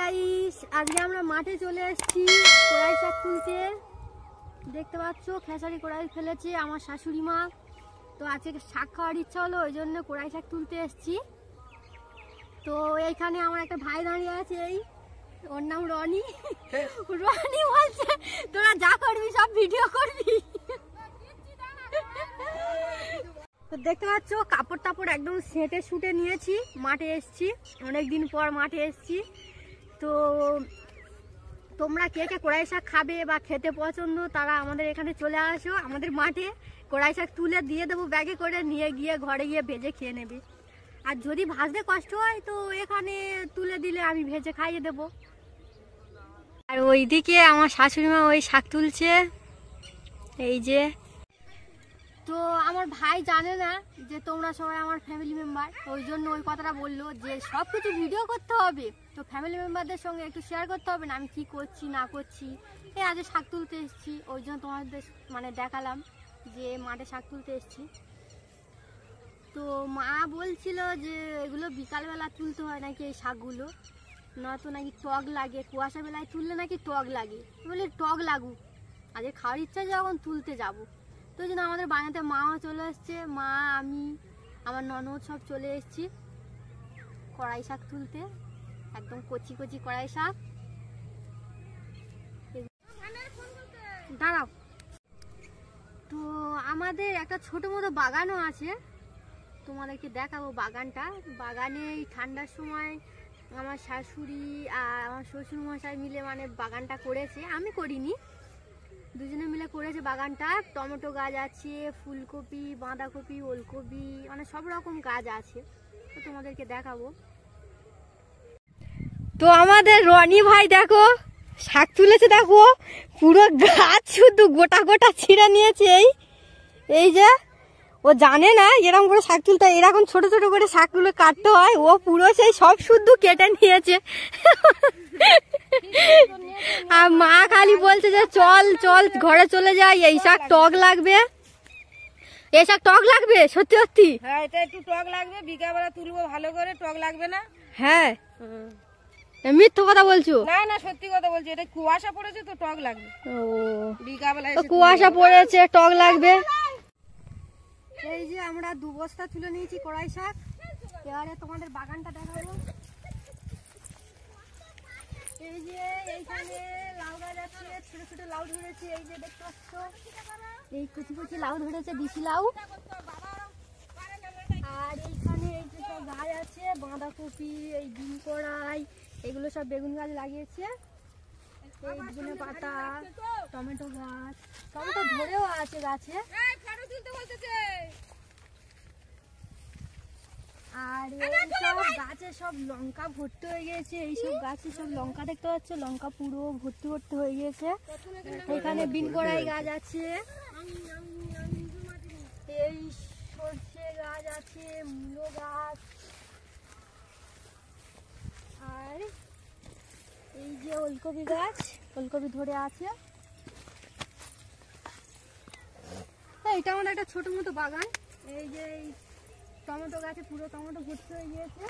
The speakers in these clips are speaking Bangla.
গাইস, আজকে আমরা মাঠে চলে এসেছি কড়াই শাক তুলতে। দেখতে পাচ্ছ খেসারি কড়াই ফেলেছে আমার শাশুড়ি মা। তো আজকে শাক খাওয়ার ইচ্ছা হলো, ওই জন্য কড়াই শাক তুলতে এসেছি। তো এইখানে আমার একটা ভাই দাঁড়িয়ে আছে, এই ওর নাম রনি। রনি বলছে তোরা যা করবি সব ভিডিও করবি। তো দেখতে পাচ্ছ কাপড় টাপড় একদম সেটে শুটে নিয়েছি, মাঠে এসেছি, অনেকদিন পর মাঠে এসেছি। তো তোমরা কে কে কড়াই শাক খাবে বা খেতে পছন্দ তারা আমাদের এখানে চলে আসো, আমাদের মাঠে কড়াই শাক তুলে দিয়ে দেবো ব্যাগে করে, নিয়ে গিয়ে ঘরে গিয়ে ভেজে খেয়ে নেবে। আর যদি ভাজতে কষ্ট হয় তো এখানে তুলে দিলে আমি ভেজে খাইয়ে দেবো। আর ওইদিকে আমার শাশুড়ি মা ওই শাক তুলছে, এই যে। তো আমার ভাই জানে না যে তোমরা সবাই আমার ফ্যামিলি মেম্বার, ওই জন্য ওই কথাটা বললো যে সব কিছু ভিডিও করতে হবে, তো ফ্যামিলি মেম্বারদের সঙ্গে একটু শেয়ার করতে হবে না আমি কি করছি না করছি। এই আজ শাক তুলতে এসেছি, ওই জন্য তোমাদের মানে দেখালাম যে মাঠে শাক তুলতে এসেছি। তো মা বলছিল যে এগুলো বিকালবেলা তুলতে হয় নাকি এই শাকগুলো, নয়তো নাকি টক লাগে, কুয়াশা বেলায় তুললে নাকি টক লাগে। বলে টক লাগুক, আজকে খাওয়ার ইচ্ছা যখন তুলতে যাবো। তো জন্য আমাদের বাড়িতে মাও চলে এসছে, মা আমি আমার ননদ সব চলে এসেছি কড়াই শাক তুলতে, একদম কচি কচি কড়াই শাক। দাঁড়াও। তো আমাদের একটা ছোট মতো বাগানও আছে, তোমাদেরকে দেখাবো বাগানটা। বাগানে এই ঠান্ডার সময় আমার শাশুড়ি আর আমার শ্বশুর মশাই মিলে মানে বাগানটা করেছে, আমি করিনি, দুজনে মিলে করেছে বাগানটা। টমেটো গাছ আছে, ফুলকপি, বাঁধাকপি, ওলকপি, মানে সব রকম গাছ আছে, তো তোমাদেরকে দেখাবো। তো আমাদের রনি ভাই দেখো শাক তুলেছে, দেখো পুরো গাছ শুধু গোটা গোটা ছিঁড়ে নিয়েছে। এই যে ও জানে না এরকম করে শাক তুলতে, এরকম ছোট ছোট করে শাকগুলো কাটতে হয়, ও পুরো সেই সব শুদ্ধ কেটে নিয়েছে। আর মা খালি বলছে যে চল চল ঘরে চলে যাই, এই শাক টক লাগবে, এই শাক টক লাগবে। সত্যি সত্যি হ্যাঁ, এটা একটু টক লাগবে, বিকালবেলা তুলবো ভালো করে, টক লাগবে না। হ্যাঁ মিথ্যে কথা বলছো? না না, সত্যি কথা বলছি, এটা কুয়াশা পড়েছে তো টক লাগবে। ও বিকালবেলা কুয়াশা পড়েছে টক লাগবে। এই যে আমরা 2 বস্তা তুলে নিয়েছি কড়াই শাক, এবারে তোমাদের বাগানটা দেখাবো। এই যে এইখানে লাউ গাছ আছে, ছোট ছোট লাউ ধরেছে, এই যে দেখতে পাচ্ছ এই কুচি কুচি লাউ ধরেছে, দেশি লাউ। আর এইখানে এই যে সব গাছ আছে, বাঁধাকপি, এই ডিম কড়াই, এগুলো সব বেগুন গাছ লাগিয়েছে, এই ধনে পাতা, টমেটো গাছ, টমেটো ধরেও আছে গাছে। আর এইসব গাছে সব লঙ্কা ভর্তি হয়ে গিয়েছে, এইসব গাছে সব লঙ্কা দেখতে পাচ্ছ, লঙ্কা পুরো ভর্তি ভর্তি হয়ে গিয়েছে। এখানে বিন কড়াই গাছ আছে, এই সর্ষে গাছ আছে, মূলো গাছ, আর এই যে ওলকপি গাছ, ওলকপি ধরে আছে। এটা আমাদের একটা ছোট মতো বাগান। এই যে টমেটো গাছে পুরো টমেটো ভর্তি হয়ে গিয়েছে।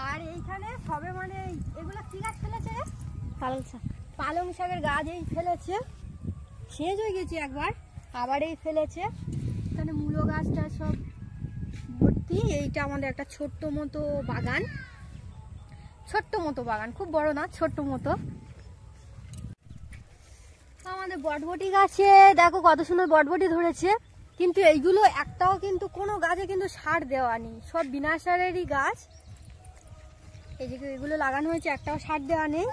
আর এইখানে সবে মানে এগুলো কি গাছ ফেলেছে? পালং শাক, পালং শাকের গাছ এই ফেলেছে, শেষ হয়ে গেছে একবার, আবার এই ফেলেছে। এখানে মূলো গাছটা সব ভর্তি। এইটা আমাদের একটা ছোট্ট মতো বাগান, ছোট্ট মতো বাগান, খুব বড় না, ছোট্ট মতো। আমাদের বটবটি গাছে দেখো কত সুন্দর বটবটি ধরেছে, কিন্তু এইগুলো একটাও কিন্তু কোনো গাছে কিন্তু সার দেওয়া নেই, সব বিনা সারেরই গাছ। এই যে এগুলো লাগানো হয়েছে, একটাও সার দেওয়া নেই,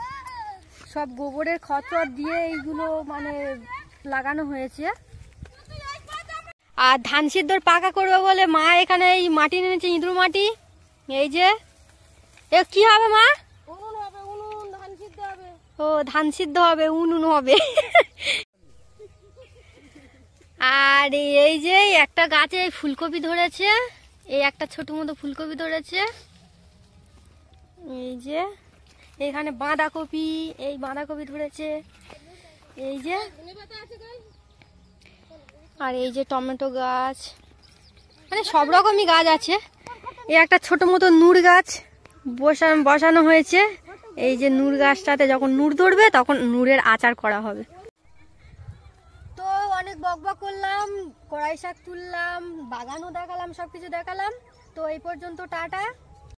সব গোবরের খত দিয়ে এইগুলো মানে লাগানো হয়েছে। আর ধান সিদ্ধর পাকা করবে বলে মা এখানে এই মাটি এনেছে, ইঁদুর মাটি। এই যে এ কি হবে মা? ও ধান সিদ্ধ হবে, উনুন হবে। আর এই যে একটা গাছে ফুলকপি ধরেছে, এই একটা ছোট মতো ফুলকপি ধরেছে। এই যে এখানে বাঁধাকপি, এই বাঁধাকপি ধরেছে, এই যে। আর এই যে টমেটো গাছ, মানে সব রকমই গাছ আছে। এই একটা ছোট মতো নুড় গাছ বসানো হয়েছে, এই যে নূর গাছটাতে যখন নূর ধরবে তখন নূরের আচার করা হবে। তো অনেক বকবক করলাম, কড়াই শাক তুললাম, বাগানও দেখালাম, সবকিছু দেখালাম। তো এই পর্যন্ত, টাটা।